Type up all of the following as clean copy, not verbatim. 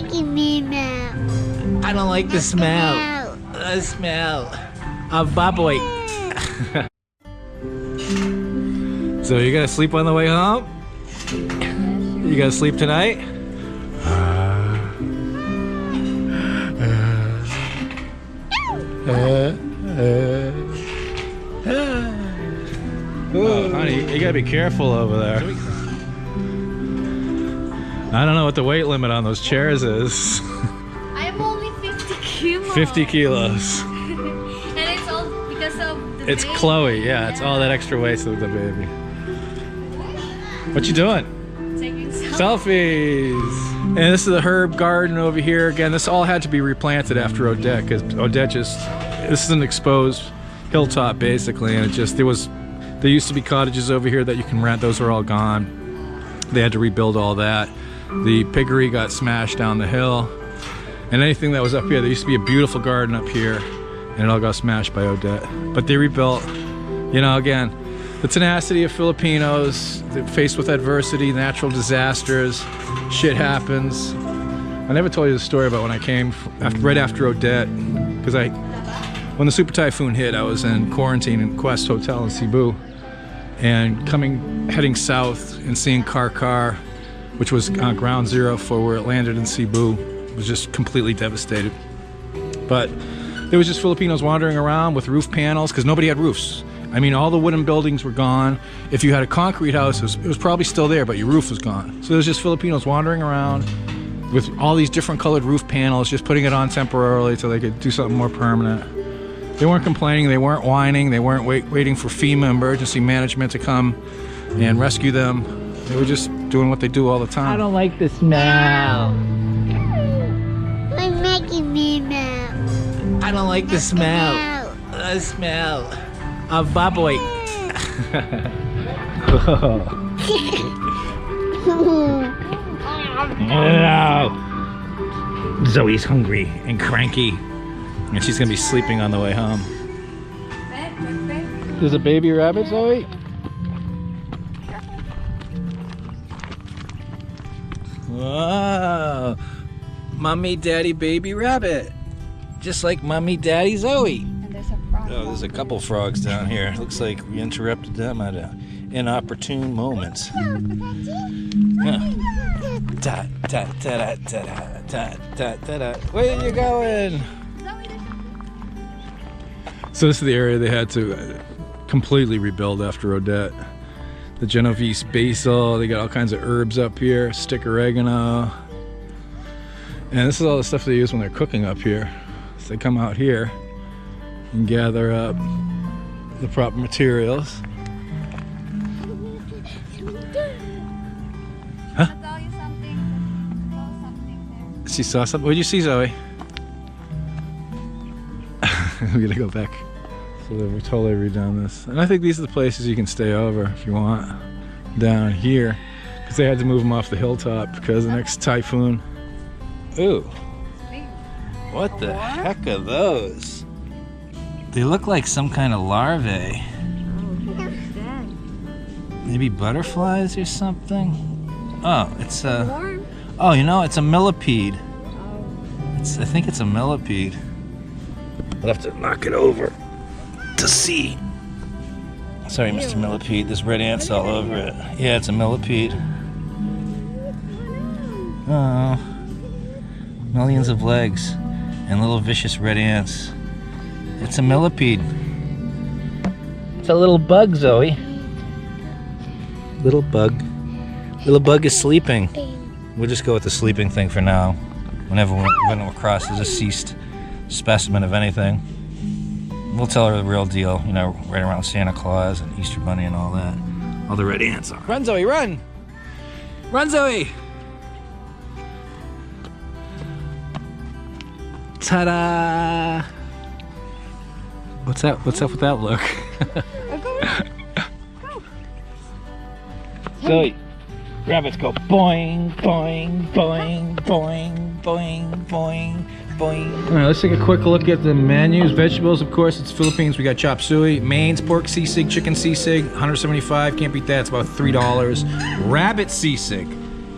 making me mad. I don't like the smell. The smell of baboy. So you gonna sleep on the way home? You gonna sleep tonight? Oh, honey, you gotta be careful over there. I don't know what the weight limit on those chairs is. I'm only 50 kilos. 50 kilos. And it's all because of the It's baby. Chloe, yeah, it's all that extra weight with the baby. What you doing? Taking Selfies! And this is the herb garden over here. Again, this all had to be replanted after Odette, because Odette just, this is an exposed hilltop basically, and there used to be cottages over here that you can rent. Those are all gone. They had to rebuild all that. The piggery got smashed down the hill. And anything that was up here, there used to be a beautiful garden up here, and it all got smashed by Odette. But they rebuilt. You know, again, the tenacity of Filipinos, they're faced with adversity, natural disasters, shit happens. I never told you the story about when I came right after Odette, because when the super typhoon hit, I was in quarantine in Quest Hotel in Cebu, and heading south and seeing Car, which was ground zero for where it landed in Cebu, was just completely devastated. But there was just Filipinos wandering around with roof panels, because nobody had roofs. I mean, all the wooden buildings were gone. If you had a concrete house, it was probably still there, but your roof was gone. So there was just Filipinos wandering around with all these different colored roof panels, just putting it on temporarily so they could do something more permanent. They weren't complaining, they weren't whining, they weren't waiting for FEMA emergency management to come and rescue them. They were just doing what they do all the time. I don't like the smell. I'm making me mad. I don't like the smell. The smell of baboy. No. Zoe's hungry and cranky, and she's gonna be sleeping on the way home. There's a baby rabbit, Zoe? Wow. Mommy, daddy, baby rabbit. Just like mommy, daddy, Zoe. And there's a frog. Oh, there's a couple frogs down here. Looks like we interrupted them at an inopportune moment. Where are you going? So this is the area they had to completely rebuild after Odette. The Genovese basil, they got all kinds of herbs up here, stick oregano. And this is all the stuff they use when they're cooking up here. So they come out here and gather up the proper materials. Huh? I'll tell you something. Something there. She saw something. What did you see, Zoe? We're gonna go back. So we're totally redone this. And I think these are the places you can stay over if you want. Down here. Because they had to move them off the hilltop because of the next typhoon. Ooh. What the heck are those? They look like some kind of larvae. Maybe butterflies or something? Oh, it's a... Oh, you know, it's a millipede. I think it's a millipede. I'll have to knock it over to see. Sorry, Mr. Millipede, there's red ants all over it. Yeah, it's a millipede. Oh, millions of legs and little vicious red ants. It's a millipede. It's a little bug, Zoe. Little bug. Little bug is sleeping. We'll just go with the sleeping thing for now. Whenever we're crosses a ceased specimen of anything, we'll tell her the real deal, you know, right around Santa Claus and Easter Bunny and all that. All the red ants are. Run, Zoe, run! Run, Zoe! Ta-da! What's up with that look? Zoe, rabbits go boing, boing, boing, boing, boing, boing. Boing. All right, let's take a quick look at the menus. Vegetables, of course, it's Philippines. We got chop suey, Maine's pork sisig, chicken sisig, 175. Can't beat that. It's about $3. Rabbit sisig,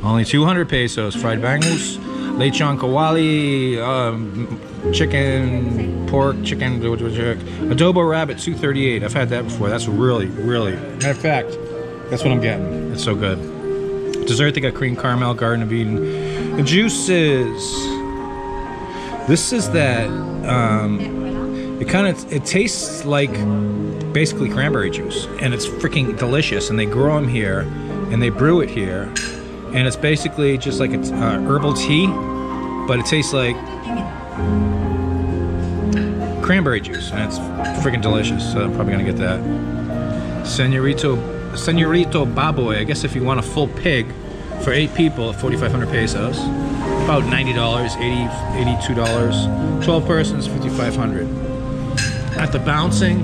only 200 pesos. Fried bangus, lechon kawali, chicken, pork, chicken, adobo rabbit, $2.38. I've had that before. That's really, really. Matter of fact, that's what I'm getting. It's so good. Dessert, they got cream caramel, Garden of Eden. The juices. This is that. It tastes like basically cranberry juice, and it's freaking delicious. And they grow them here, and they brew it here, and it's basically just like it's herbal tea, but it tastes like cranberry juice, and it's freaking delicious. So I'm probably gonna get that. Senorito baboy. I guess if you want a full pig for 8 people, 4,500 pesos, about $90, $82. 12 persons, 5,500. At the Bouncing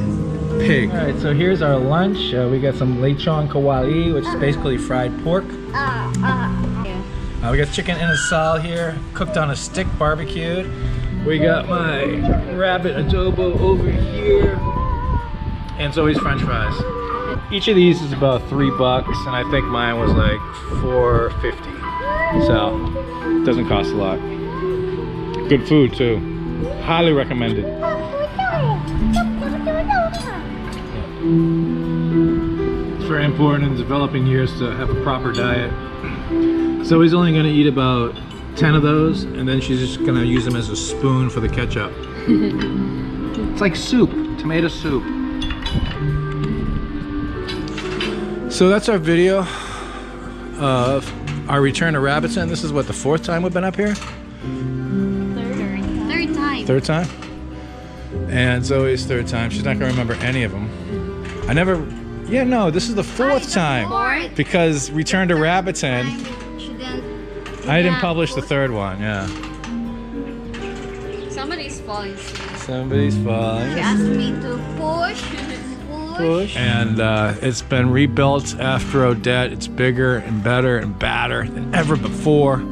Pig. All right, so here's our lunch. We got some lechon kawali, which is basically fried pork. We got chicken in a sal here, cooked on a stick, barbecued. We got my rabbit adobo over here, and Zoe's French fries. Each of these is about $3, and I think mine was like $4.50. So it doesn't cost a lot. Good food too. Highly recommended. It's very important in developing years to have a proper diet. Zoe's only going to eat about 10 of those, and then she's just going to use them as a spoon for the ketchup. It's like soup, tomato soup. So that's our video of our return to Rabbiton. This is what, the 4th time we've been up here? Third time. 3rd time? And Zoe's 3rd time. She's not going to remember any of them. This is the 4th time. Because Return to Rabbiton, I didn't publish the 3rd one, yeah. Somebody's falling asleep. Somebody's falling. She asked me to push. And it's been rebuilt after Odette. It's bigger and better and badder than ever before.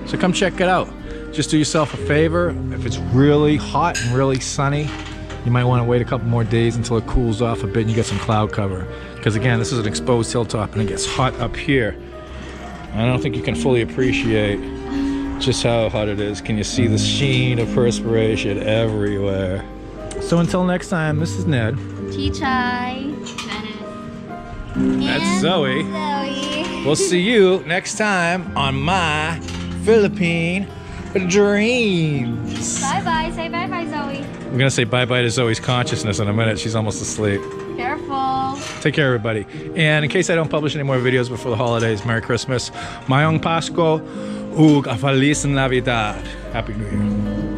So come check it out. Just do yourself a favor. If it's really hot and really sunny, you might want to wait a couple more days until it cools off a bit and you get some cloud cover. Because again, this is an exposed hilltop and it gets hot up here. I don't think you can fully appreciate just how hot it is. Can you see the sheen of perspiration everywhere? So until next time, this is Ned. Chichai. That's Zoe. We'll see you next time on my Philippine dreams. Bye-bye. Say bye-bye, Zoe. We're gonna say bye-bye to Zoe's consciousness in a minute. She's almost asleep. Careful. Take care, everybody. And in case I don't publish any more videos before the holidays, Merry Christmas, Mayong Pasko, ug a Feliz Navidad. Happy New Year.